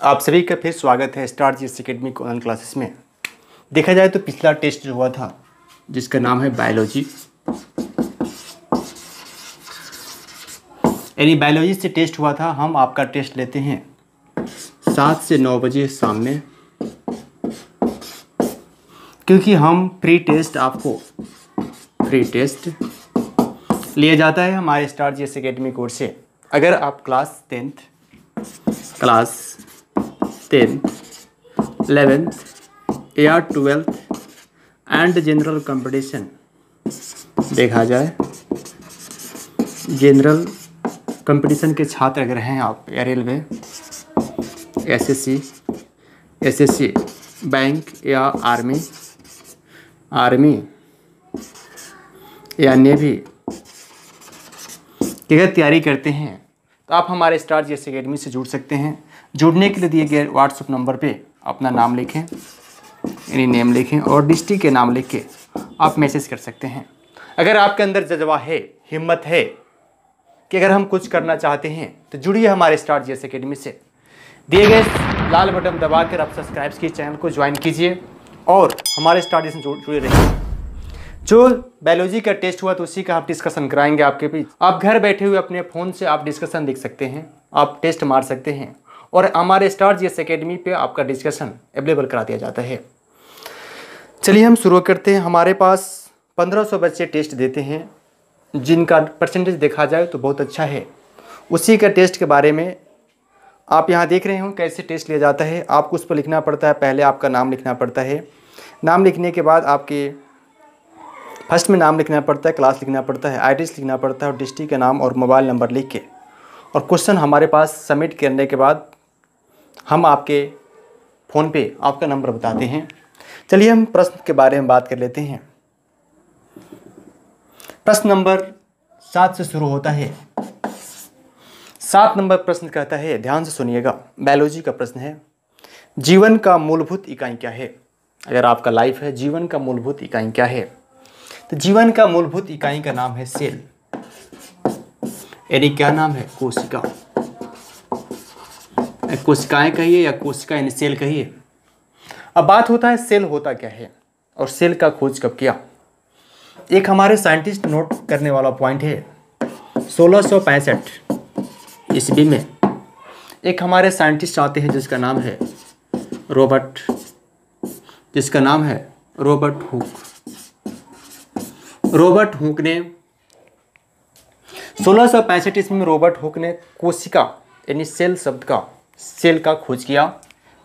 आप सभी का फिर स्वागत है star GS academy online classes में। देखा जाए तो पिछला टेस्ट जो हुआ था जिसका नाम है बायोलॉजी, यानी बायोलॉजी से टेस्ट हुआ था। हम आपका टेस्ट लेते हैं 7 से 9 बजे शाम में, क्योंकि हम फ्री टेस्ट लिया जाता है हमारे स्टार जीएस एकेडमी कोर्स से। अगर आप क्लास 10th 11th या 12th एंड जनरल कंपटीशन देखा जाए, जनरल कंपटीशन के छात्र अगर हैं आप, या रेलवे, एसएससी, बैंक या आर्मी या नेवी की अगर तैयारी करते हैं तो आप हमारे स्टार जीएस एकेडमी से जुड़ सकते हैं। जुड़ने के लिए दिए गए व्हाट्सएप नंबर पे अपना नाम लिखें, यानी नेम लिखें और डिस्ट्रिक्ट के नाम लिख के आप मैसेज कर सकते हैं। अगर आपके अंदर जज्बा है, हिम्मत है कि अगर हम कुछ करना चाहते हैं तो जुड़िए हमारे स्टार जीएस एकेडमी से। दिए गए लाल बटन दबाकर आप सब्सक्राइब कीजिए, चैनल को ज्वाइन कीजिए और हमारे स्टार जीएस से जुड़े रहिए। जो बायोलॉजी का टेस्ट हुआ तो उसी का आप डिस्कशन कराएंगे आपके बीच। आप घर बैठे हुए अपने फ़ोन से आप डिस्कशन देख सकते हैं, आप टेस्ट मार सकते हैं और हमारे स्टार जीएस एकेडमी पे आपका डिस्कशन अवेलेबल करा दिया जाता है। चलिए हम शुरू करते हैं। हमारे पास 1500 बच्चे टेस्ट देते हैं, जिनका परसेंटेज देखा जाए तो बहुत अच्छा है। उसी का टेस्ट के बारे में आप यहाँ देख रहे हो कैसे टेस्ट लिया जाता है। आपको उस पर लिखना पड़ता है, पहले आपका नाम लिखना पड़ता है। नाम लिखने के बाद आपके फर्स्ट में नाम लिखना पड़ता है, क्लास लिखना पड़ता है, एड्रेस लिखना पड़ता है और डिस्ट्रिक्ट का नाम और मोबाइल नंबर लिख के और क्वेश्चन हमारे पास सबमिट करने के बाद हम आपके फ़ोन पे आपका नंबर बताते हैं। चलिए हम प्रश्न के बारे में बात कर लेते हैं। प्रश्न नंबर 7 से शुरू होता है। 7 नंबर प्रश्न कहता है, ध्यान से सुनिएगा, बायोलॉजी का प्रश्न है, जीवन का मूलभूत इकाई क्या है। अगर आपका लाइफ है, जीवन का मूलभूत इकाई क्या है, तो जीवन का मूलभूत इकाई का नाम है सेल, यानी क्या नाम है, कोशिका। कोशिकाएं कहिए या कोशिका यानी सेल कहिए। अब बात होता है सेल होता क्या है और सेल का खोज कब किया। एक हमारे साइंटिस्ट नोट करने वाला पॉइंट है, 1665 ईस्वी में एक हमारे साइंटिस्ट आते हैं जिसका नाम है रॉबर्ट हुक ने 1665 ईस्वी में रॉबर्ट हुक ने कोशिका यानी सेल शब्द का, सेल का खोज किया।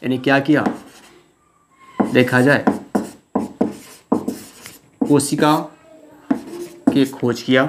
यानी क्या किया, देखा जाए कोशिका की खोज किया।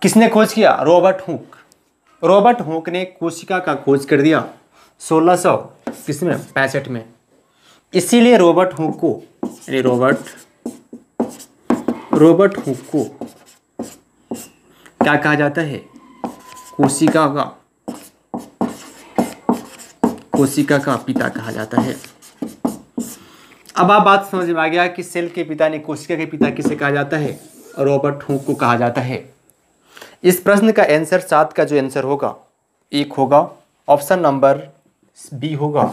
किसने खोज किया, रॉबर्ट हुक ने कोशिका का खोज कर दिया 1665 में। इसीलिए रॉबर्ट हुक को क्या कहा जाता है, कोशिका का पिता कहा जाता है। अब आप बात समझ में आ गया कि सेल के पिता ने कोशिका के पिता किसे कहा जाता है, रॉबर्ट हुक को कहा जाता है। इस प्रश्न का आंसर 7 का जो आंसर होगा, एक होगा, ऑप्शन नंबर बी होगा,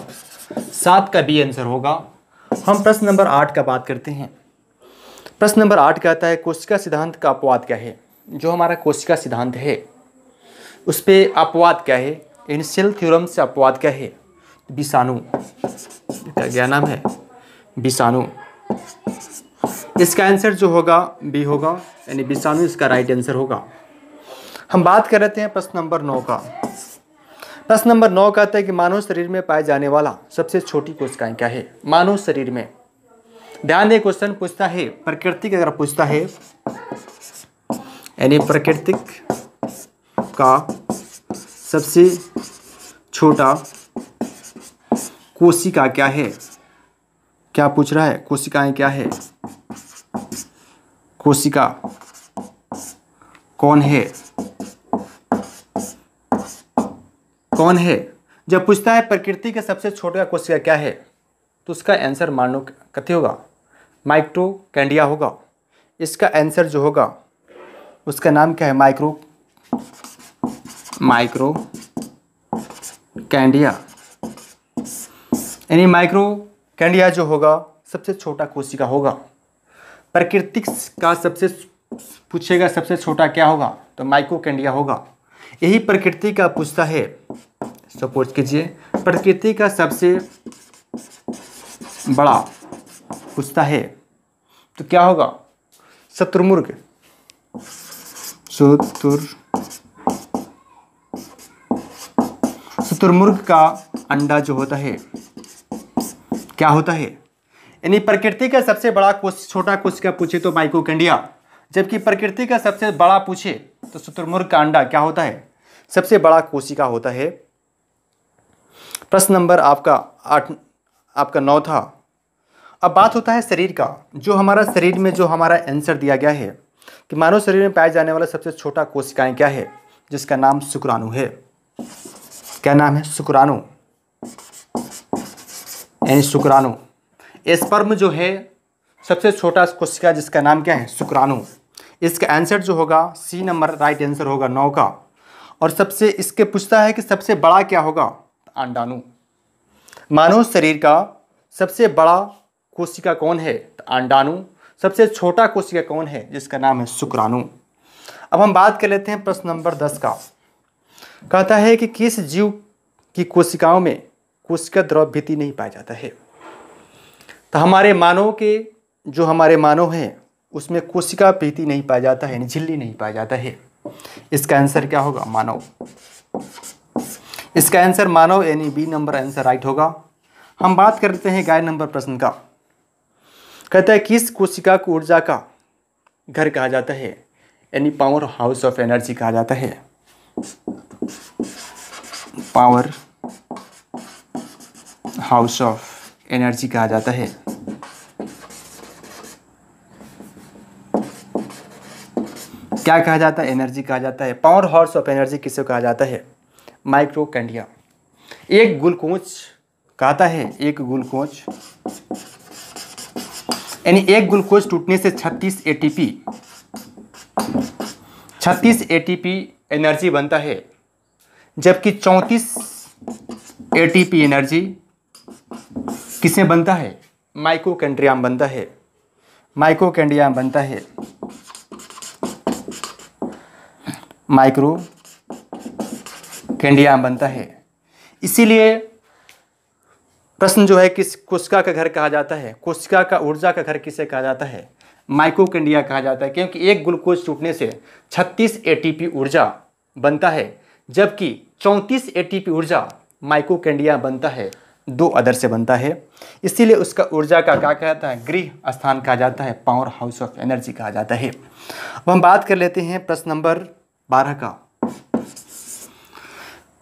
7 का बी आंसर होगा। हम प्रश्न नंबर 8 का बात करते हैं। प्रश्न नंबर 8 कहता है, कोशिका सिद्धांत का अपवाद क्या है। जो हमारा कोशिका सिद्धांत है उस पर अपवाद क्या है, इन सेल थ्योरम से अपवाद क्या है, विषाणु। क्या नाम है, विषाणु। इसका आंसर जो होगा बी होगा, यानी विषाणु इसका राइट आंसर होगा। हम बात कर रहे हैं प्रश्न नंबर 9 का। प्रश्न नंबर 9 कहता है कि मानव शरीर में पाए जाने वाला सबसे छोटी कोशिकाएं क्या है। मानव शरीर में, ध्यान दें, क्वेश्चन पूछता है प्रकृति का, अगर पूछता है यानी प्राकृतिक का सबसे छोटा कोशिका क्या है। क्या पूछ रहा है, कोशिकाएं क्या है, कोशिका कौन है। जब पूछता है प्रकृति के सबसे छोटा कोशिका क्या है तो उसका आंसर मानो कथी होगा, माइटोकॉन्ड्रिया होगा। इसका आंसर जो होगा उसका नाम क्या है, माइक्रो कैंडिया, यानी माइक्रो कैंडिया जो होगा सबसे छोटा कोशिका होगा। प्राकृतिक का सबसे पूछेगा सबसे छोटा क्या होगा, तो माइक्रो कैंडिया होगा। यही प्रकृति का पूछता है, सपोज कीजिए प्रकृति का सबसे बड़ा पूछता है तो क्या होगा, शुतुरमुर्ग। शुतुरमुर्ग का अंडा जो होता है क्या होता है, यानी प्रकृति का सबसे बड़ा छोटा कोशिका पूछे तो माइक्रोकैंडिया, जबकि प्रकृति का सबसे बड़ा पूछे तो शुतुरमुर्ग का अंडा क्या होता है, सबसे बड़ा कोशिका होता है। प्रश्न नंबर आपका 9 था। अब बात होता है शरीर का, जो हमारा शरीर में जो हमारा आंसर दिया गया है कि मानव शरीर में पाया जाने वाला सबसे छोटा कोशिकाएं क्या है, जिसका नाम शुक्राणु है। क्या नाम है, शुक्राणु, यानी शुक्राणु। स्पर्म जो है सबसे छोटा कोशिका जिसका नाम क्या है, शुक्राणु। इसका आंसर जो होगा सी नंबर राइट आंसर होगा 9 का। और सबसे इसके पूछता है कि सबसे बड़ा क्या होगा, अंडाणु। मानव शरीर का सबसे बड़ा कोशिका कौन है, तो अंडाणु। सबसे छोटा कोशिका कौन है, जिसका नाम है शुक्राणु। अब हम बात कर लेते हैं प्रश्न नंबर 10 का। कहता है कि किस जीव की कोशिकाओं में कोशिका द्रव भित्ति नहीं पाया जाता है। तो हमारे मानव हैं उसमें कोशिका भित्ति नहीं पाया जाता है, यानी झिल्ली नहीं पाया जाता है। इसका आंसर क्या होगा, मानव। इसका आंसर मानव, यानी बी नंबर आंसर राइट होगा। हम बात करते हैं 11 नंबर प्रश्न का। कहता है किस कोशिका को ऊर्जा का घर कहा जाता है, यानी पावर हाउस ऑफ एनर्जी कहा जाता है। पावर हाउस ऑफ एनर्जी कहा जाता है। क्या कहा जाता है, एनर्जी कहा जाता है। पावर हाउस ऑफ एनर्जी किसे कहा जाता है, माइक्रोकैंडिया। एक ग्लूकोज कहता है, एक ग्लूकोज यानी एक ग्लूकोज टूटने से 36 एटीपी एनर्जी बनता है, जबकि 34 एटीपी एनर्जी किससे बनता है, माइक्रोकैंड्रिया में बनता है। माइक्रोकैंड्रिया में बनता है, माइक्रोकैंड्रिया में बनता है। इसीलिए प्रश्न जो है किस कोशिका का घर कहा जाता है, कोशिका का ऊर्जा का घर किसे कहा जाता है, माइक्रोकैंड्रिया कहा जाता है। क्योंकि एक ग्लूकोज टूटने से 36 एटीपी ऊर्जा बनता है, जबकि 34 एटीपी ऊर्जा माइक्रोकैंड्रिया बनता है, 2 अदर से बनता है। इसीलिए उसका ऊर्जा का क्या कहता है, गृह स्थान कहा जाता है, पावर हाउस ऑफ एनर्जी कहा जाता है। अब हम बात कर लेते हैं प्रश्न नंबर 12 का।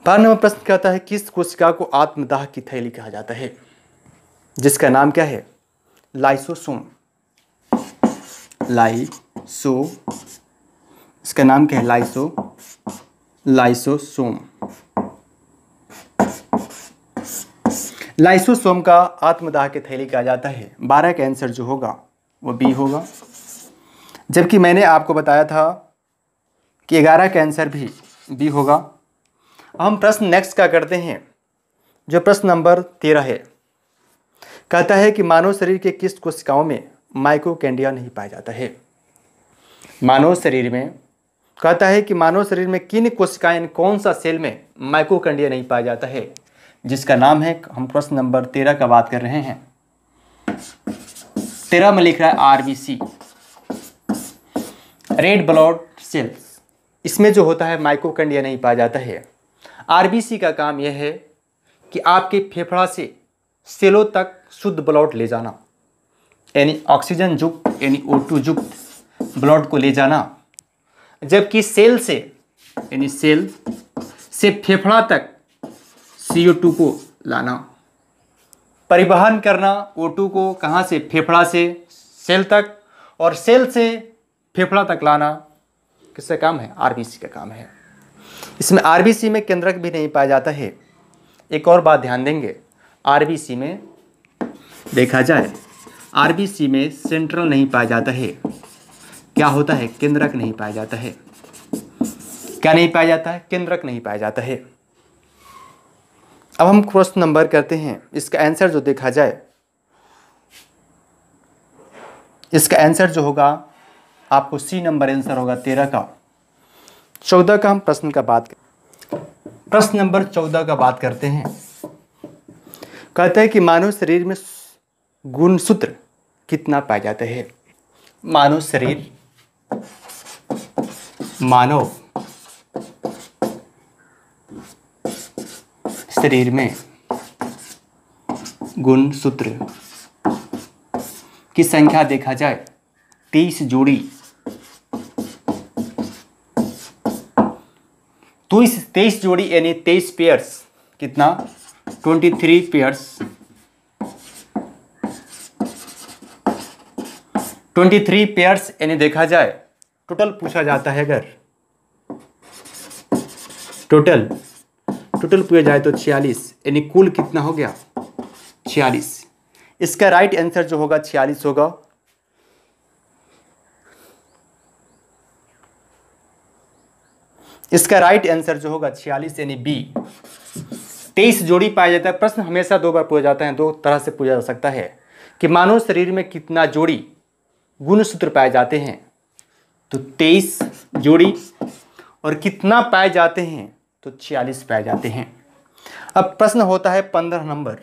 12 नंबर प्रश्न कहता है किस कोशिका को आत्मदाह की थैली कहा जाता है, जिसका नाम क्या है, लाइसोसोम। इसका नाम क्या है, लाइसोसोम। लाइसोसोम का आत्मदाह की थैली कहा जाता है। 12 का आंसर जो होगा वो बी होगा, जबकि मैंने आपको बताया था कि 11 का आंसर भी बी होगा। हम प्रश्न नेक्स्ट का करते हैं, जो प्रश्न नंबर 13 है। कहता है कि मानव शरीर के किस कोशिकाओं में माइक्रोकैंडिया नहीं पाया जाता है। मानव शरीर में कहता है कि मानव शरीर में किन कोशिकाएं, कौन सा सेल में माइक्रोकैंडिया नहीं पाया जाता है, जिसका नाम है, हम प्रश्न नंबर 13 का बात कर रहे हैं। 13 में लिख रहा है आरबीसी, रेड ब्लड सेल्स। इसमें जो होता है माइक्रोकैंडिया नहीं पाया जाता है। आरबीसी का काम यह है कि आपके फेफड़ा से सेलों तक शुद्ध ब्लड ले जाना, यानी ऑक्सीजन युक्त यानी O2 युक्त ब्लड को ले जाना, जबकि सेल से यानी सेल से फेफड़ा तक CO2 को लाना। परिवहन करना O2 को कहाँ से, फेफड़ा से सेल तक, और सेल से फेफड़ा तक लाना किसका काम है, आरबीसी का काम है। इसमें आरबीसी में केंद्रक भी नहीं पाया जाता है। एक और बात ध्यान देंगे, आरबीसी में देखा जाए, आरबीसी में सेंट्रल नहीं पाया जाता है। क्या होता है, केंद्रक नहीं पाया जाता है। क्या नहीं पाया जाता है? केंद्रक नहीं पाया जाता है। अब हम क्वेश्चन नंबर करते हैं। इसका आंसर जो देखा जाए, इसका आंसर जो होगा आपको सी नंबर आंसर होगा 13 का। 14 का हम प्रश्न का प्रश्न नंबर 14 का बात करते हैं। कहते हैं कि मानव शरीर में गुणसूत्र कितना पाया जाता है? मानव शरीर में गुणसूत्र की संख्या देखा जाए 23 जोड़ी। तो इस 23 जोड़ी यानी 23 पेयर्स कितना? 23 पेयर्स। 23 पेयर्स यानी देखा जाए टोटल पूछा जाता है, अगर टोटल पूछा जाए तो 46, यानी कुल कितना हो गया? 46। इसका राइट आंसर जो होगा 46 होगा। इसका राइट आंसर जो होगा 46 यानी बी। 23 जोड़ी पाया जाता है। प्रश्न हमेशा दो बार पूछा जाता है, दो तरह से पूछा जा सकता है कि मानव शरीर में कितना जोड़ी गुणसूत्र पाए जाते हैं। तो 23 जोड़ी, और कितना पाए जाते हैं? तो 46 पाए जाते हैं। अब प्रश्न होता है 15 नंबर।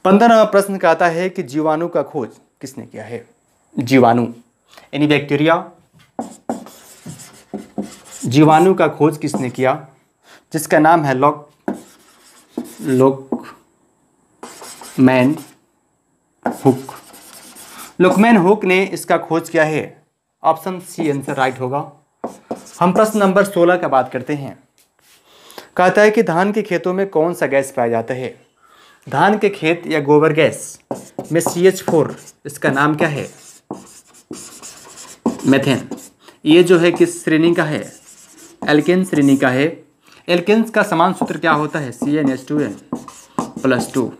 15 नंबर प्रश्न कहता है कि जीवाणु का खोज किसने किया है? जीवाणु यानी बैक्टीरिया, जीवाणु का खोज किसने किया? जिसका नाम है लोकमैन हुक। लोकमैन हुक ने इसका खोज किया है। ऑप्शन सी आंसर राइट होगा। हम प्रश्न नंबर 16 का बात करते हैं। कहता है कि धान के खेतों में कौन सा गैस पाया जाता है? धान के खेत या गोबर गैस में CH4, इसका नाम क्या है? मेथेन। ये जो है किस श्रेणी का है? एल्केन श्रेणी का है। एल्केन्स का समान सूत्र क्या होता है? CnH2n+2।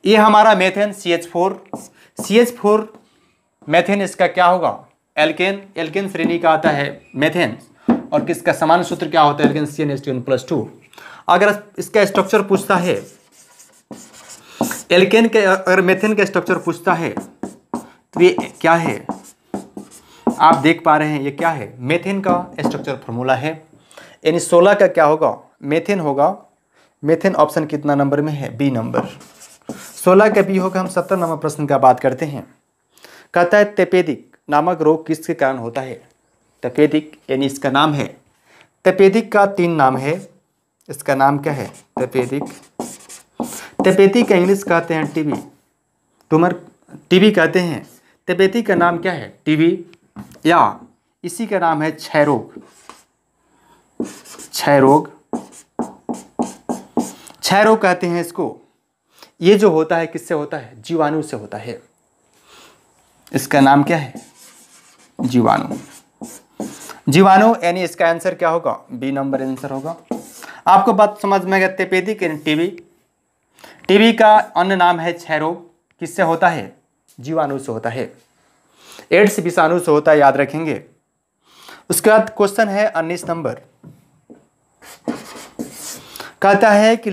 ये हमारा मेथेन CH4 मेथेन, इसका क्या होगा? एल्केन श्रेणी का आता है मेथेन। और किसका समान सूत्र क्या होता है? Alkene CnH2n+2। अगर इसका स्ट्रक्चर पूछता है, अगर मेथेन का स्ट्रक्चर पूछता है तो ये क्या है? आप देख पा रहे हैं ये क्या है? मेथेन का स्ट्रक्चर फॉर्मूला है। यानी 16 का क्या होगा? मेथेन होगा। मेथेन ऑप्शन कितना नंबर में है? B number. 16 का बी होगा। हम 17 नंबर प्रश्न का बात करते हैं। कहता है तपेदिक नामक रोग किसके कारण होता है? तपेदिक यानी इसका नाम है, तपेदिक का 3 नाम है। इसका नाम क्या है? तपेदिक का इंग्लिश कहते हैं टीबी, टीबी कहते हैं। तपेदिक का नाम क्या है? टीबी, या इसी का नाम है क्षय रोग। क्षय रोग कहते हैं इसको। ये जो होता है किससे होता है? जीवाणु से होता है। इसका नाम क्या है? जीवाणु यानी इसका आंसर क्या होगा? बी नंबर आंसर होगा। आपको बात समझ में आ गया? तपेदिक यानी टीबी। टीबी का अन्य नाम है क्षय रोग। किससे होता है? जीवाणु से होता है। एड्स विषाणु से होता है, याद रखेंगे। उसके बाद क्वेश्चन है 19 नंबर। कहता है कि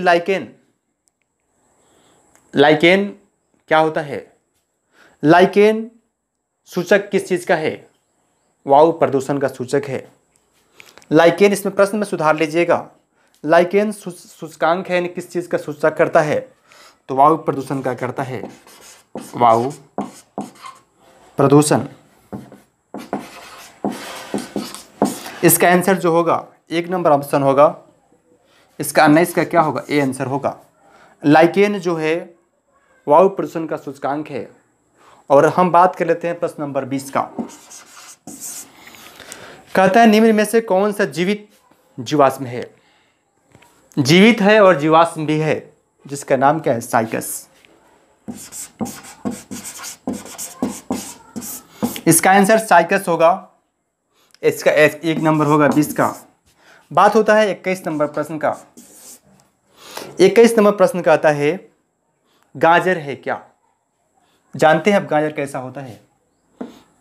लाइकेन क्या होता है? लाइकेन सूचक किस चीज का है? वायु प्रदूषण का सूचक है लाइकेन। इसमें प्रश्न में सुधार लीजिएगा। लाइकेन सूचकांक है, यानी किस चीज का सूचक करता है? तो वायु प्रदूषण का करता है। वायु प्रदूषण। इसका आंसर जो होगा 1 नंबर ऑप्शन होगा। इसका 19 का क्या होगा? ए आंसर होगा। लाइकेन जो है वायु प्रदूषण का सूचकांक है। और हम बात कर लेते हैं प्रश्न नंबर 20 का। कहता है निम्न में से कौन सा जीवित जीवाश्म है? जीवित है और जीवाश्म भी है, जिसका नाम क्या है? साइकस। इसका आंसर साइकस होगा। इसका 1 नंबर होगा 20 का। बात होता है 21 नंबर प्रश्न का। 21 नंबर प्रश्न का आता है गाजर है क्या? जानते हैं अब गाजर कैसा होता है?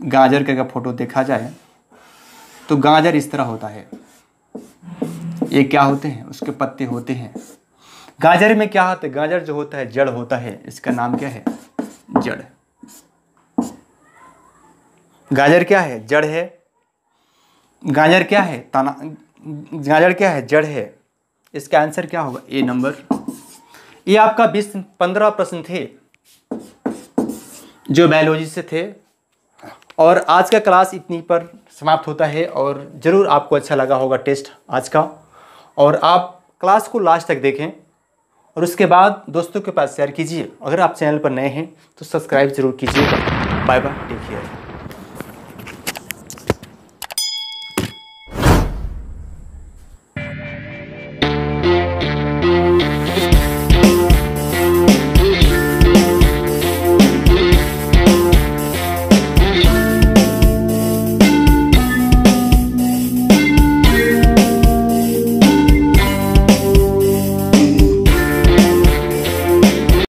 गाजर का फोटो देखा जाए तो गाजर इस तरह होता है, ये क्या होते हैं, उसके पत्ते होते हैं। गाजर में क्या होता है, गाजर जो होता है जड़ होता है, इसका नाम क्या है, जड़। गाजर क्या है, जड़ है। गाजर क्या है, तना। गाजर क्या है, जड़ है। इसका आंसर क्या होगा, ए नंबर। ये आपका 20-15 प्रश्न थे जो बायोलॉजी से थे। और आज का क्लास इतनी पर समाप्त होता है। और ज़रूर आपको अच्छा लगा होगा टेस्ट आज का, और आप क्लास को लास्ट तक देखें और उसके बाद दोस्तों के पास शेयर कीजिए। अगर आप चैनल पर नए हैं तो सब्सक्राइब जरूर कीजिएगा। Bye bye, take care.